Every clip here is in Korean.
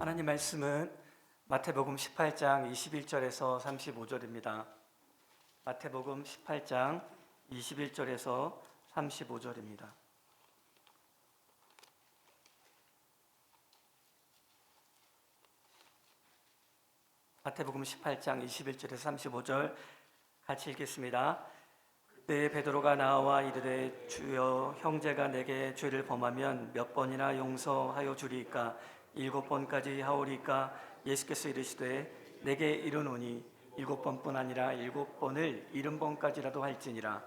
하나님 말씀은 마태복음 18장 21절에서 35절입니다. 마태복음 18장 21절에서 35절입니다. 마태복음 18장 21절에서 35절 같이 읽겠습니다. 그때 베드로가 나와 이르되 주여, 형제가 내게 죄를 범하면 몇 번이나 용서하여 주리이까? 7번까지 하오리까? 예수께서 이르시되 내게 이르노니 7번뿐 아니라 7번을 70번까지라도 할지니라.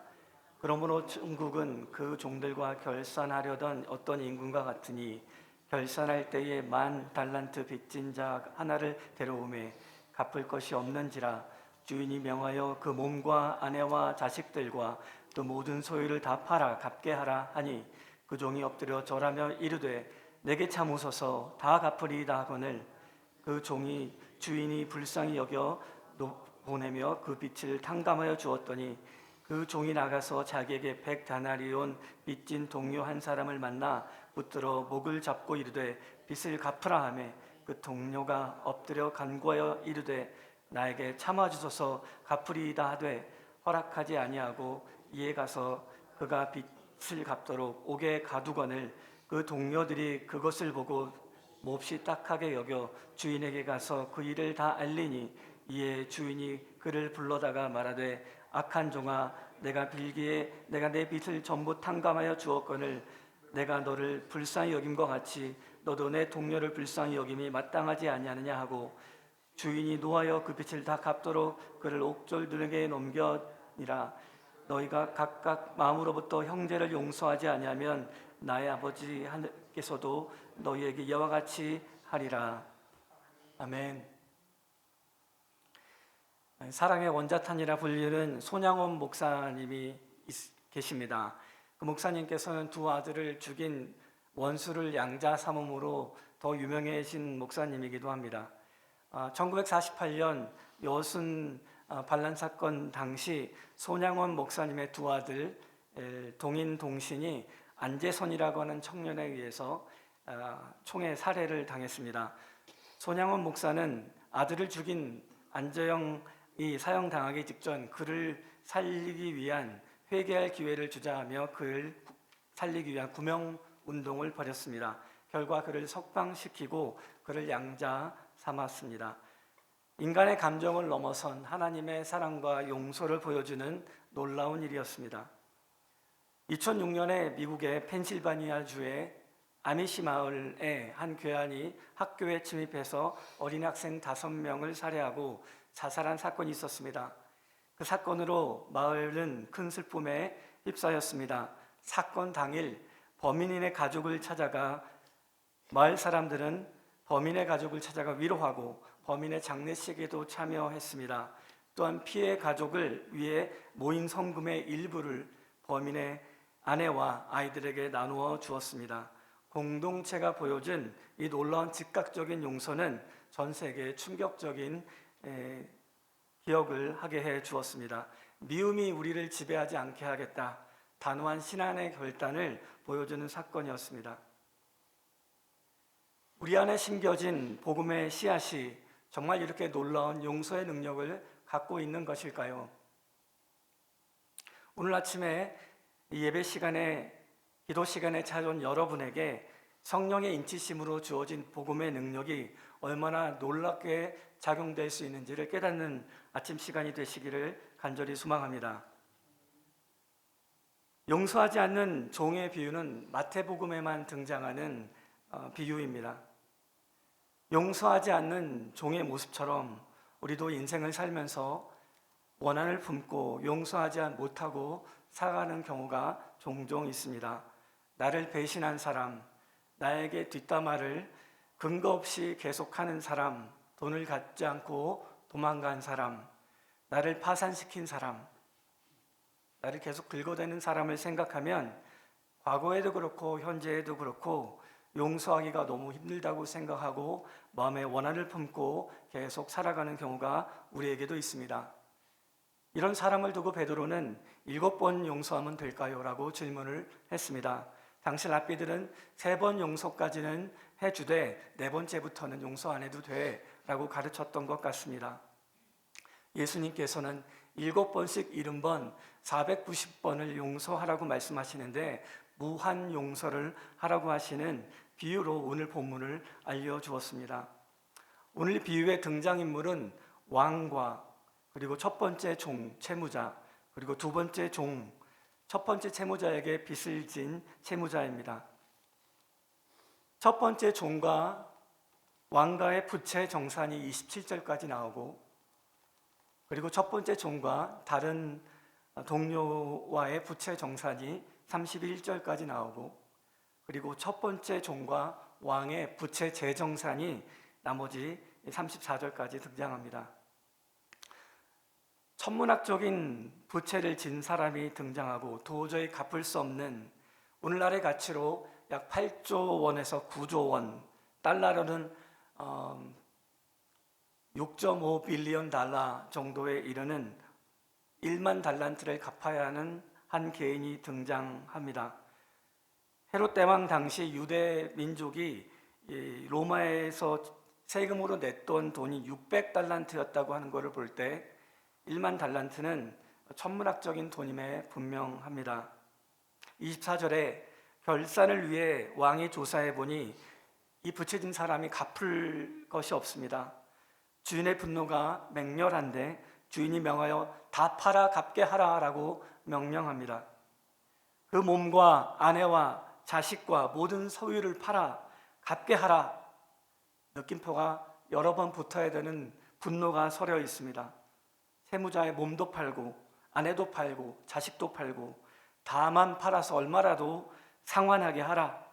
그러므로 천국은 그 종들과 결산하려던 어떤 임금과 같으니, 결산할 때에 10,000달란트 빚진 자 하나를 데려오매 갚을 것이 없는지라. 주인이 명하여 그 몸과 아내와 자식들과 또 모든 소유를 다 팔아 갚게 하라 하니, 그 종이 엎드려 절하며 이르되 내게 참으소서, 다 갚으리이다 하거늘 그 종이 주인이 불쌍히 여겨 보내며 그 빚을 탕감하여 주었더니, 그 종이 나가서 자기에게 100다나리온 빚진 동료 한 사람을 만나 붙들어 목을 잡고 이르되 빚을 갚으라 하매, 그 동료가 엎드려 간구하여 이르되 나에게 참아주소서, 갚으리이다 하되 허락하지 아니하고 이에 가서 그가 빚을 갚도록 옥에 가두거늘 그 동료들이 그것을 보고 몹시 딱하게 여겨 주인에게 가서 그 일을 다 알리니, 이에 주인이 그를 불러다가 말하되 악한 종아, 내가 빌기에 내가 내 빚을 전부 탕감하여 주었거늘 내가 너를 불쌍히 여김과 같이 너도 내 동료를 불쌍히 여김이 마땅하지 아니하느냐 하고, 주인이 노하여 그 빚을 다 갚도록 그를 옥졸들에게 넘겨니라. 너희가 각각 마음으로부터 형제를 용서하지 아니하면 나의 아버지 하늘께서도 너희에게 이와 같이 하리라. 아멘. 사랑의 원자탄이라 불리는 손양원 목사님이 계십니다. 그 목사님께서는 두 아들을 죽인 원수를 양자 삼음으로 더 유명해진 목사님이기도 합니다. 1948년 여순 반란 사건 당시 손양원 목사님의 두 아들 동인 동신이 안재선이라고 하는 청년에 의해서 총에 살해를 당했습니다. 손양원 목사는 아들을 죽인 안재영이 사형당하기 직전 그를 살리기 위한 회개할 기회를 주자 하며 그를 살리기 위한 구명운동을 벌였습니다. 결과 그를 석방시키고 그를 양자 삼았습니다. 인간의 감정을 넘어선 하나님의 사랑과 용서를 보여주는 놀라운 일이었습니다. 2006년에 미국의 펜실바니아주의 아미시 마을의 한 괴한이 학교에 침입해서 어린 학생 5명을 살해하고 자살한 사건이 있었습니다. 그 사건으로 마을은 큰 슬픔에 휩싸였습니다. 사건 당일 범인의 가족을 찾아가 마을 사람들은 범인의 가족을 찾아가 위로하고 범인의 장례식에도 참여했습니다. 또한 피해 가족을 위해 모인 성금의 일부를 범인의 아내와 아이들에게 나누어 주었습니다. 공동체가 보여준 이 놀라운 즉각적인 용서는 전 세계에 충격적인 기억을 하게 해 주었습니다. 미움이 우리를 지배하지 않게 하겠다, 단호한 신앙의 결단을 보여주는 사건이었습니다. 우리 안에 심겨진 복음의 씨앗이 정말 이렇게 놀라운 용서의 능력을 갖고 있는 것일까요? 오늘 아침에 예배 시간에, 기도 시간에 찾아온 여러분에게 성령의 인치심으로 주어진 복음의 능력이 얼마나 놀랍게 작용될 수 있는지를 깨닫는 아침 시간이 되시기를 간절히 소망합니다. 용서하지 않는 종의 비유는 마태복음에만 등장하는 비유입니다. 용서하지 않는 종의 모습처럼 우리도 인생을 살면서 원한을 품고 용서하지 못하고 살아가는 경우가 종종 있습니다. 나를 배신한 사람, 나에게 뒷담화를 근거 없이 계속하는 사람, 돈을 갖지 않고 도망간 사람, 나를 파산시킨 사람, 나를 계속 긁어대는 사람을 생각하면 과거에도 그렇고 현재에도 그렇고 용서하기가 너무 힘들다고 생각하고 마음에 원한을 품고 계속 살아가는 경우가 우리에게도 있습니다. 이런 사람을 두고 베드로는 7번 용서하면 될까요? 라고 질문을 했습니다. 당시 랍비들은 3번 용서까지는 해주되 4번째부터는 용서 안 해도 돼 라고 가르쳤던 것 같습니다. 예수님께서는 7번씩 70번 490번을 용서하라고 말씀하시는데 무한 용서를 하라고 하시는 비유로 오늘 본문을 알려주었습니다. 오늘 비유의 등장인물은 왕과 그리고 첫 번째 종 채무자 그리고 두 번째 종 첫 번째 채무자에게 빚을 진 채무자입니다. 첫 번째 종과 왕가의 부채 정산이 27절까지 나오고 그리고 첫 번째 종과 다른 동료와의 부채 정산이 31절까지 나오고 그리고 첫 번째 종과 왕의 부채 재정산이 나머지 34절까지 등장합니다. 천문학적인 부채를 진 사람이 등장하고 도저히 갚을 수 없는 오늘날의 가치로 약 8조 원에서 9조 원, 달러로는 6.5 빌리언 달러 정도에 이르는 1만 달란트를 갚아야 하는 한 개인이 등장합니다. 헤롯 대왕 당시 유대 민족이 로마에서 세금으로 냈던 돈이 600달란트였다고 하는 것을 볼 때 1만 달란트는 천문학적인 돈임에 분명합니다. 24절에 결산을 위해 왕이 조사해 보니 이 부채진 사람이 갚을 것이 없습니다. 주인의 분노가 맹렬한데 주인이 명하여 다 팔아 갚게 하라라고 명령합니다. 그 몸과 아내와 자식과 모든 소유를 팔아 갚게 하라. 느낌표가 여러 번 붙어야 되는 분노가 서려 있습니다. 채무자의 몸도 팔고 아내도 팔고 자식도 팔고 다만 팔아서 얼마라도 상환하게 하라.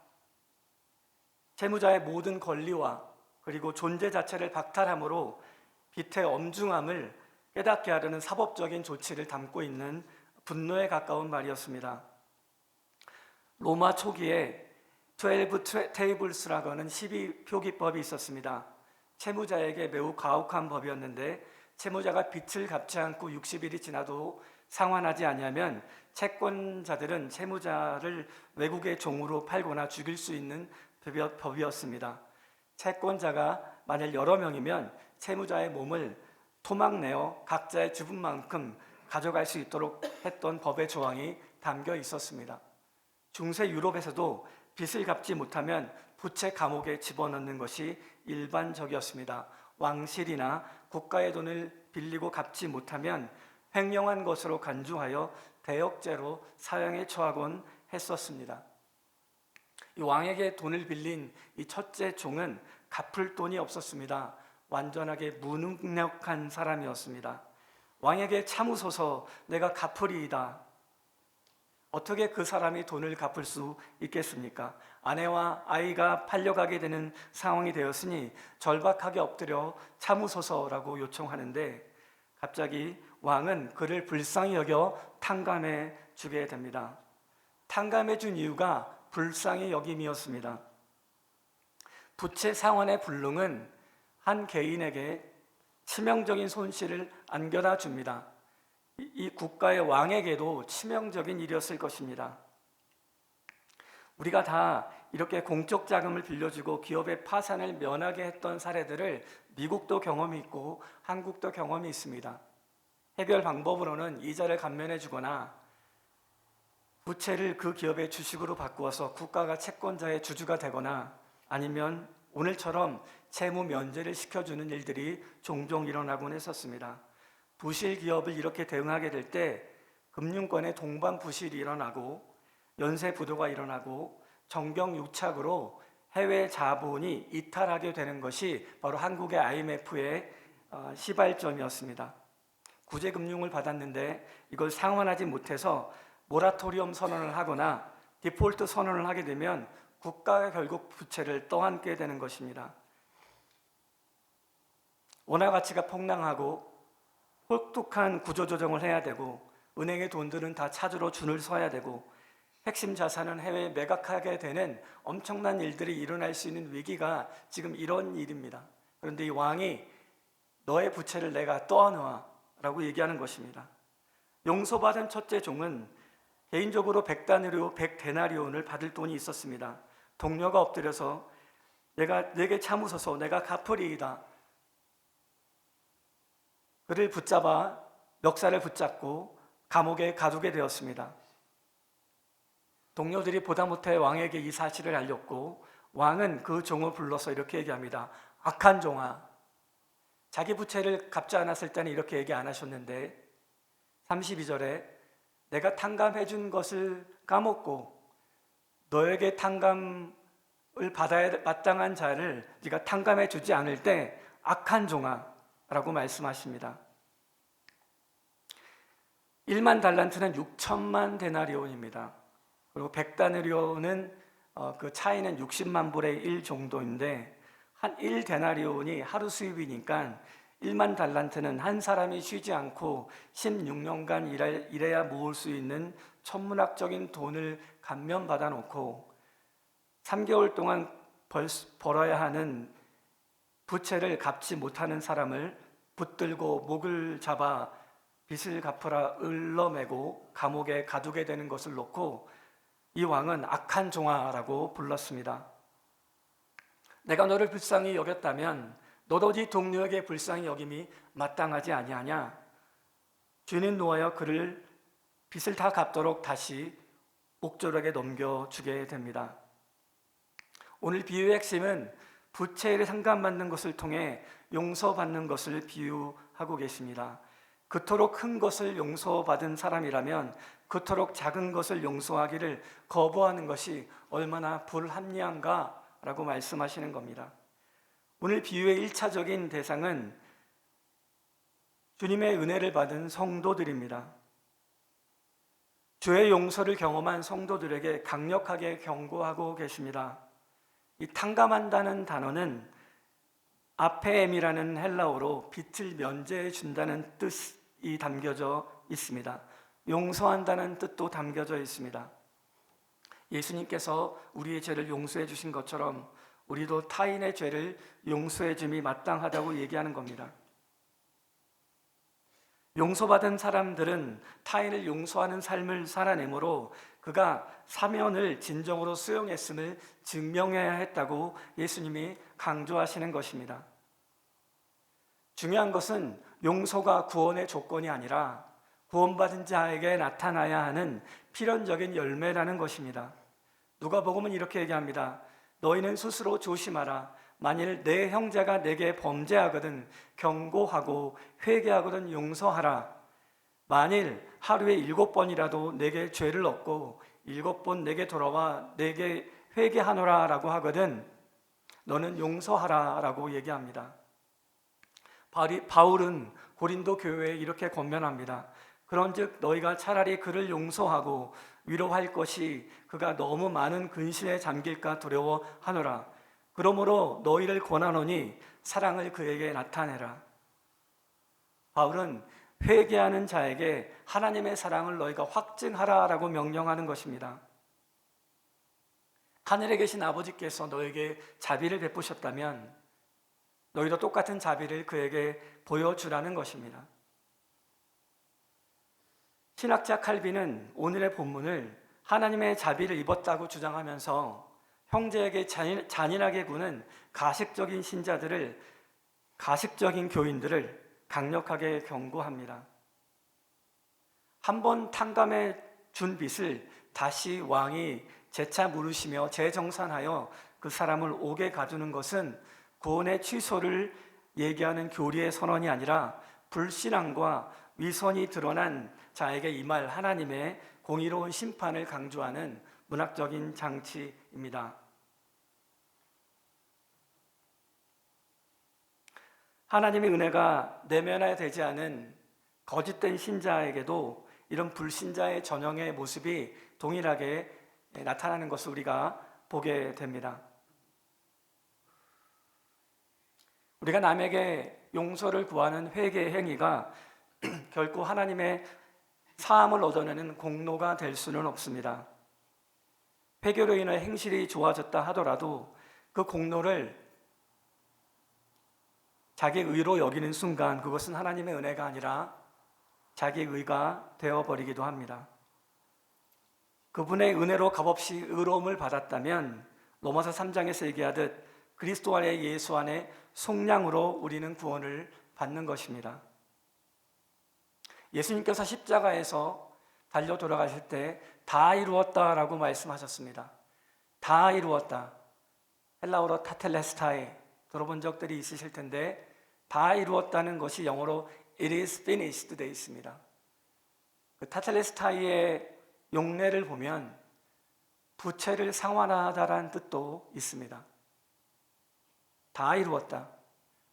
채무자의 모든 권리와 그리고 존재 자체를 박탈함으로 빚의 엄중함을 깨닫게 하려는 사법적인 조치를 담고 있는 분노에 가까운 말이었습니다. 로마 초기에 12 테이블스라고 하는 12표기법이 있었습니다. 채무자에게 매우 가혹한 법이었는데 채무자가 빚을 갚지 않고 60일이 지나도 상환하지 아니하면 채권자들은 채무자를 외국의 종으로 팔거나 죽일 수 있는 법이었습니다. 채권자가 만약 여러 명이면 채무자의 몸을 토막내어 각자의 주분만큼 가져갈 수 있도록 했던 법의 조항이 담겨 있었습니다. 중세 유럽에서도 빚을 갚지 못하면 부채 감옥에 집어넣는 것이 일반적이었습니다. 왕실이나 국가의 돈을 빌리고 갚지 못하면 횡령한 것으로 간주하여 대역죄로 사형에 처하곤 했었습니다. 이 왕에게 돈을 빌린 이 첫째 종은 갚을 돈이 없었습니다. 완전하게 무능력한 사람이었습니다. 왕에게 참으소서 내가 갚으리이다. 어떻게 그 사람이 돈을 갚을 수 있겠습니까? 아내와 아이가 팔려가게 되는 상황이 되었으니 절박하게 엎드려 참으소서라고 요청하는데 갑자기 왕은 그를 불쌍히 여겨 탕감해 주게 됩니다. 탕감해 준 이유가 불쌍히 여김이었습니다. 부채 상환의 불능은 한 개인에게 치명적인 손실을 안겨다 줍니다. 이 국가의 왕에게도 치명적인 일이었을 것입니다. 우리가 다 이렇게 공적 자금을 빌려주고 기업의 파산을 면하게 했던 사례들을 미국도 경험이 있고 한국도 경험이 있습니다. 해결 방법으로는 이자를 감면해 주거나 부채를 그 기업의 주식으로 바꾸어서 국가가 채권자의 주주가 되거나 아니면 오늘처럼 채무 면제를 시켜주는 일들이 종종 일어나곤 했었습니다. 부실 기업을 이렇게 대응하게 될 때 금융권의 동반 부실이 일어나고 연쇄 부도가 일어나고 정경유착으로 해외 자본이 이탈하게 되는 것이 바로 한국의 IMF의 시발점이었습니다. 구제금융을 받았는데 이걸 상환하지 못해서 모라토리엄 선언을 하거나 디폴트 선언을 하게 되면 국가가 결국 부채를 떠안게 되는 것입니다. 원화 가치가 폭락하고 혹독한 구조조정을 해야 되고 은행의 돈들은 다 찾으러 줄을 서야 되고 핵심 자산은 해외에 매각하게 되는 엄청난 일들이 일어날 수 있는 위기가 지금 이런 일입니다. 그런데 이 왕이 너의 부채를 내가 떠안아 라고 얘기하는 것입니다. 용서받은 첫째 종은 개인적으로 100데나리온을 받을 돈이 있었습니다. 동료가 엎드려서 내게 참으소서, 내가 갚으리이다. 그를 붙잡아 멱살을 붙잡고 감옥에 가두게 되었습니다. 동료들이 보다 못해 왕에게 이 사실을 알렸고, 왕은 그 종을 불러서 이렇게 얘기합니다. 악한 종아, 자기 부채를 갚지 않았을 때는 이렇게 얘기 안 하셨는데 32절에 내가 탕감해 준 것을 까먹고 너에게 탕감을 받아야 마땅한 자를 네가 탕감해 주지 않을 때 악한 종아 라고 말씀하십니다. 1만 달란트는 6천만 데나리온입니다. 그리고 100데나리온은 그 차이는 60만 불의 1 정도인데, 한 1데나리온이 하루 수입이니까 1만 달란트는 한 사람이 쉬지 않고 16년간 일해야 모을 수 있는 천문학적인 돈을 감면받아 놓고 3개월 동안 벌어야 하는 부채를 갚지 못하는 사람을 붙들고 목을 잡아 빚을 갚으라 을러매고 감옥에 가두게 되는 것을 놓고 이 왕은 악한 종아라고 불렀습니다. 내가 너를 불쌍히 여겼다면 너도 네 동료에게 불쌍히 여김이 마땅하지 아니하냐? 주인은 놓아여 그를 빚을 다 갚도록 다시 옥졸에게 넘겨주게 됩니다. 오늘 비유의 핵심은 부채를 상감받는 것을 통해 용서받는 것을 비유하고 계십니다. 그토록 큰 것을 용서받은 사람이라면 그토록 작은 것을 용서하기를 거부하는 것이 얼마나 불합리한가 라고 말씀하시는 겁니다. 오늘 비유의 1차적인 대상은 주님의 은혜를 받은 성도들입니다. 주의 용서를 경험한 성도들에게 강력하게 경고하고 계십니다. 이 탕감한다는 단어는 아페엠이라는 헬라어로 빚을 면제해 준다는 뜻이 담겨져 있습니다. 용서한다는 뜻도 담겨져 있습니다. 예수님께서 우리의 죄를 용서해 주신 것처럼 우리도 타인의 죄를 용서해 줌이 마땅하다고 얘기하는 겁니다. 용서받은 사람들은 타인을 용서하는 삶을 살아내므로 그가 사면을 진정으로 수용했음을 증명해야 했다고 예수님이 강조하시는 것입니다. 중요한 것은 용서가 구원의 조건이 아니라 구원받은 자에게 나타나야 하는 필연적인 열매라는 것입니다. 누가복음은 이렇게 얘기합니다. 너희는 스스로 조심하라. 만일 내 형제가 내게 범죄하거든 경고하고 회개하거든 용서하라. 만일 하루에 7번이라도 내게 죄를 얻고 7번 내게 돌아와 내게 회개하노라 라고 하거든 너는 용서하라 라고 얘기합니다. 바울은 고린도 교회에 이렇게 권면합니다. 그런즉 너희가 차라리 그를 용서하고 위로할 것이 그가 너무 많은 근심에 잠길까 두려워하노라. 그러므로 너희를 권하노니 사랑을 그에게 나타내라. 바울은 회개하는 자에게 하나님의 사랑을 너희가 확증하라라고 명령하는 것입니다. 하늘에 계신 아버지께서 너에게 자비를 베푸셨다면 너희도 똑같은 자비를 그에게 보여주라는 것입니다. 신학자 칼빈은 오늘의 본문을 하나님의 자비를 입었다고 주장하면서 형제에게 잔인하게 구는 가식적인 신자들을, 가식적인 교인들을 강력하게 경고합니다. 한 번 탕감해 준 빚을 다시 왕이 재차 물으시며 재정산하여 그 사람을 옥에 가두는 것은 구원의 취소를 얘기하는 교리의 선언이 아니라 불신앙과 위선이 드러난 자에게 임할 하나님의 공의로운 심판을 강조하는 문학적인 장치입니다. 하나님의 은혜가 내면화되지 않은 거짓된 신자에게도 이런 불신자의 전형의 모습이 동일하게 나타나는 것을 우리가 보게 됩니다. 우리가 남에게 용서를 구하는 회개의 행위가 결코 하나님의 사함을 얻어내는 공로가 될 수는 없습니다. 회개로 인해 행실이 좋아졌다 하더라도 그 공로를 자기 의로 여기는 순간 그것은 하나님의 은혜가 아니라 자기 의가 되어버리기도 합니다. 그분의 은혜로 값없이 의로움을 받았다면 로마서 3장에서 얘기하듯 그리스도 안에 예수 안에 속량으로 우리는 구원을 받는 것입니다. 예수님께서 십자가에서 달려 돌아가실 때 다 이루었다라고 말씀하셨습니다. 다 이루었다. 헬라어로 타텔레스타이 들어본 적들이 있으실 텐데 다 이루었다는 것이 영어로 It is finished 되어 있습니다. 그 타텔레스타이의 용례를 보면 부채를 상환하다라는 뜻도 있습니다. 다 이루었다.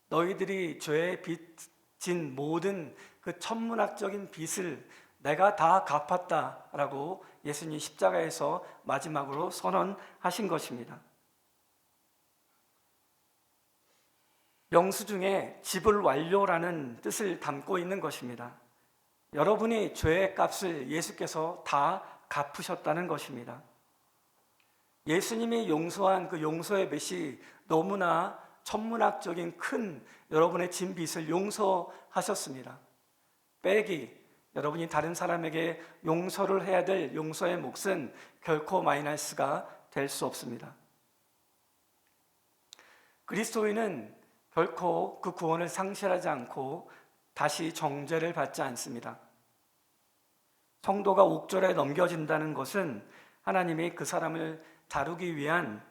너희들이 죄에 빚진 모든 그 천문학적인 빚을 내가 다 갚았다라고 예수님 십자가에서 마지막으로 선언하신 것입니다. 영수증에 지불 완료라는 뜻을 담고 있는 것입니다. 여러분이 죄의 값을 예수께서 다 갚으셨다는 것입니다. 예수님이 용서한 그 용서의 빚이 너무나 천문학적인 큰 여러분의 진 빚을 용서하셨습니다. 빼기, 여러분이 다른 사람에게 용서를 해야 될 용서의 몫은 결코 마이너스가 될 수 없습니다. 그리스도인은 결코 그 구원을 상실하지 않고 다시 정죄를 받지 않습니다. 성도가 옥졸에 넘겨진다는 것은 하나님이 그 사람을 다루기 위한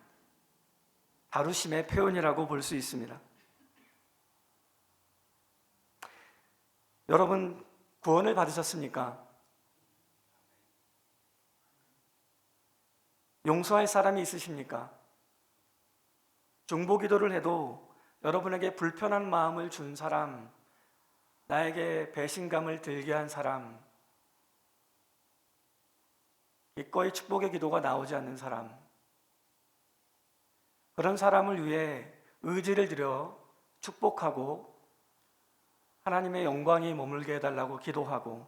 다루심의 표현이라고 볼 수 있습니다. 여러분, 구원을 받으셨습니까? 용서할 사람이 있으십니까? 중보기도를 해도 여러분에게 불편한 마음을 준 사람, 나에게 배신감을 들게 한 사람, 기꺼이 축복의 기도가 나오지 않는 사람, 그런 사람을 위해 의지를 들여 축복하고 하나님의 영광이 머물게 해달라고 기도하고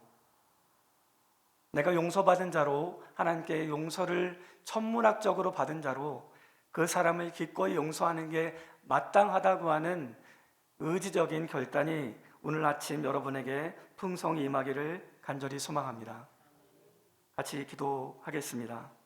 내가 용서받은 자로 하나님께 용서를 천문학적으로 받은 자로 그 사람을 기꺼이 용서하는 게 마땅하다고 하는 의지적인 결단이 오늘 아침 여러분에게 풍성히 임하기를 간절히 소망합니다. 같이 기도하겠습니다.